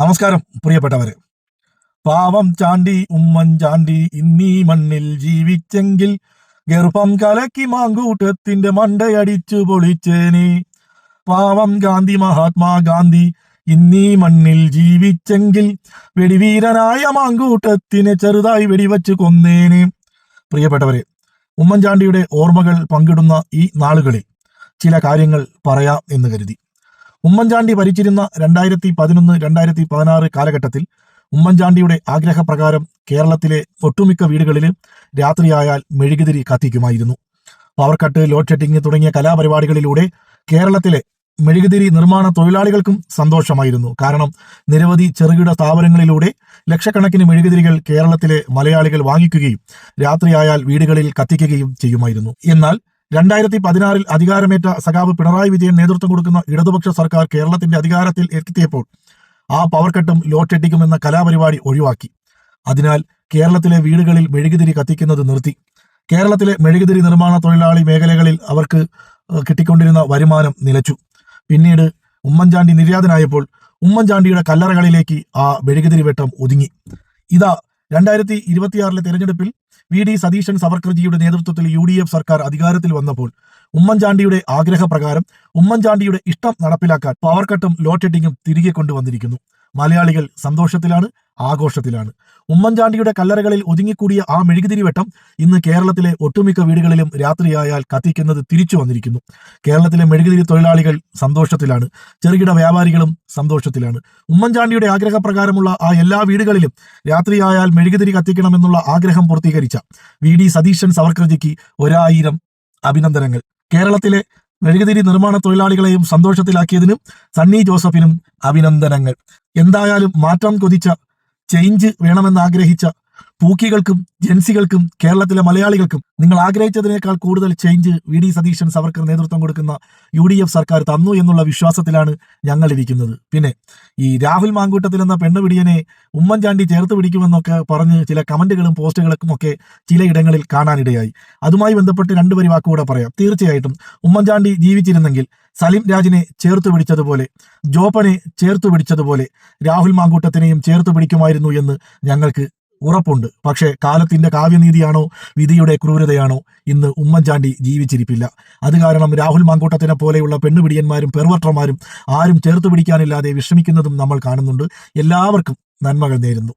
നമസ്കാരം പ്രിയപ്പെട്ടവരെ. പാവം ചാണ്ടി ഉമ്മൻചാണ്ടി ഇന്നീ മണ്ണിൽ ജീവിച്ചെങ്കിൽ ഗർഭം കലക്കി മാങ്കൂട്ടത്തിന്റെ മണ്ടയടിച്ചു പൊളിച്ചേനെ. പാവം ഗാന്ധി മഹാത്മാഗാന്ധി ഇന്നീ മണ്ണിൽ ജീവിച്ചെങ്കിൽ വെടിവീരനായ മാങ്കൂട്ടത്തിനെ ചെറുതായി വെടിവെച്ച് കൊന്നേനെ. പ്രിയപ്പെട്ടവരെ, ഉമ്മൻചാണ്ടിയുടെ ഓർമ്മകൾ പങ്കിടുന്ന ഈ നാളുകളിൽ ചില കാര്യങ്ങൾ പറയാം എന്ന് കരുതി. ഉമ്മൻചാണ്ടി ഭരിച്ചിരുന്ന 2011-2016 കാലഘട്ടത്തിൽ ഉമ്മൻചാണ്ടിയുടെ ആഗ്രഹപ്രകാരം കേരളത്തിലെ ഒട്ടുമിക്ക വീടുകളിൽ രാത്രിയായാൽ മെഴുകുതിരി കത്തിക്കുമായിരുന്നു. പവർ കട്ട്, ലോഡ് ഷെഡിംഗ് തുടങ്ങിയ കലാപരിപാടികളിലൂടെ കേരളത്തിലെ മെഴുകുതിരി നിർമ്മാണ തൊഴിലാളികൾക്കും സന്തോഷമായിരുന്നു. കാരണം നിരവധി ചെറുകിട സ്ഥാപനങ്ങളിലൂടെ ലക്ഷക്കണക്കിന് മെഴുകുതിരികൾ കേരളത്തിലെ മലയാളികൾ വാങ്ങിക്കുകയും രാത്രിയായാൽ വീടുകളിൽ കത്തിക്കുകയും ചെയ്യുമായിരുന്നു. എന്നാൽ 2016 അധികാരമേറ്റ സഖാവ് പിണറായി വിജയൻ നേതൃത്വം കൊടുക്കുന്ന ഇടതുപക്ഷ സർക്കാർ കേരളത്തിന്റെ അധികാരത്തിൽ എത്തിയപ്പോൾ ആ പവർ കട്ടും ലോഡ് ഷെഡിങ്ങും എന്ന കലാപരിപാടി ഒഴിവാക്കി. അതിനാൽ കേരളത്തിലെ വീടുകളിൽ മെഴുകുതിരി കത്തിക്കുന്നത് നിർത്തി. കേരളത്തിലെ മെഴുകുതിരി നിർമ്മാണ തൊഴിലാളി മേഖലകളിൽ അവർക്ക് കിട്ടിക്കൊണ്ടിരുന്ന വരുമാനം നിലച്ചു. പിന്നീട് ഉമ്മൻചാണ്ടി നിര്യാതനായപ്പോൾ ഉമ്മൻചാണ്ടിയുടെ കല്ലറകളിലേക്ക് ആ മെഴുകുതിരി വെട്ടം ഒതുങ്ങി. ഇതാ 2026 തെരഞ്ഞെടുപ്പിൽ വി.ഡി. സതീശൻ സവർക്കർജിയുടെ നേതൃത്വത്തിൽ UDF സർക്കാർ അധികാരത്തിൽ വന്നപ്പോൾ ഉമ്മൻചാണ്ടിയുടെ ആഗ്രഹപ്രകാരം ഉമ്മൻചാണ്ടിയുടെ ഇഷ്ടം നടപ്പിലാക്കാൻ പവർ കട്ടും ലോഡ് ഷെഡിങ്ങും തിരികെ കൊണ്ടുവന്നിരിക്കുന്നു. മലയാളികൾ സന്തോഷത്തിലാണ്, ആഘോഷത്തിലാണ്. ഉമ്മൻചാണ്ടിയുടെ കല്ലറകളിൽ ഒതുങ്ങിക്കൂടിയ ആ മെഴുകുതിരി വെട്ടം ഇന്ന് കേരളത്തിലെ ഒട്ടുമിക്ക വീടുകളിലും രാത്രിയായാൽ കത്തിക്കുന്നത് തിരിച്ചു വന്നിരിക്കുന്നു. കേരളത്തിലെ മെഴുകുതിരി തൊഴിലാളികൾ സന്തോഷത്തിലാണ്, ചെറുകിട വ്യാപാരികളും സന്തോഷത്തിലാണ്. ഉമ്മൻചാണ്ടിയുടെ ആഗ്രഹപ്രകാരമുള്ള ആ എല്ലാ വീടുകളിലും രാത്രിയായാൽ മെഴുകുതിരി കത്തിക്കണമെന്നുള്ള ആഗ്രഹം പൂർത്തീകരിച്ച വി.ഡി. സതീശൻ സവർക്കർജിക്ക് 1000 അഭിനന്ദനങ്ങൾ. കേരളത്തിലെ മെഴുകുതിരി നിർമ്മാണ തൊഴിലാളികളെയും സന്തോഷത്തിലാക്കിയതിനും സണ്ണി ജോസഫിനും അഭിനന്ദനങ്ങൾ. എന്തായാലും മാറ്റം കൊതിച്ച, ചേഞ്ച് വേണമെന്ന് ആഗ്രഹിച്ച പൂക്കികൾക്കും ജെൻസികൾക്കും കേരളത്തിലെ മലയാളികൾക്കും നിങ്ങൾ ആഗ്രഹിച്ചതിനേക്കാൾ കൂടുതൽ ചേഞ്ച് വി.ഡി. സതീശൻ സവർക്കർ നേതൃത്വം കൊടുക്കുന്ന UDF സർക്കാർ തന്നു എന്നുള്ള വിശ്വാസത്തിലാണ് ഞങ്ങൾ ഇരിക്കുന്നത്. പിന്നെ ഈ രാഹുൽ മാങ്കൂട്ടത്തിൽ എന്ന പെണ്ണുപിടിയനെ ഉമ്മൻചാണ്ടി ചേർത്ത് പിടിക്കുമെന്നൊക്കെ പറഞ്ഞ് ചില കമന്റുകളും പോസ്റ്റുകളും ഒക്കെ ചിലയിടങ്ങളിൽ കാണാനിടയായി. അതുമായി ബന്ധപ്പെട്ട് 2 വരി വാക്കുകൂടെ പറയാം. തീർച്ചയായിട്ടും ഉമ്മൻചാണ്ടി ജീവിച്ചിരുന്നെങ്കിൽ സലിം രാജിനെ ചേർത്ത് പിടിച്ചതുപോലെ, ജോപ്പനെ ചേർത്ത് പിടിച്ചതുപോലെ രാഹുൽ മാങ്കൂട്ടത്തിനെയും ചേർത്ത് പിടിക്കുമായിരുന്നു എന്ന് ഞങ്ങൾക്ക് ഉറപ്പുണ്ട്. പക്ഷേ കാലത്തിന്റെ കാവ്യനീതിയാണോ വിധിയുടെ ക്രൂരതയാണോ ഇന്ന് ഉമ്മൻചാണ്ടി ജീവിച്ചിരിപ്പില്ല. അത് കാരണം രാഹുൽ മാങ്കൂട്ടത്തിനെ പോലെയുള്ള പെണ്ണുപിടിയന്മാരും പെർവർട്ടർമാരും ആരും ചേർത്ത് പിടിക്കാനില്ലാതെ വിഷമിക്കുന്നതും നമ്മൾ കാണുന്നുണ്ട്. എല്ലാവർക്കും നന്മകൾ നേരുന്നു.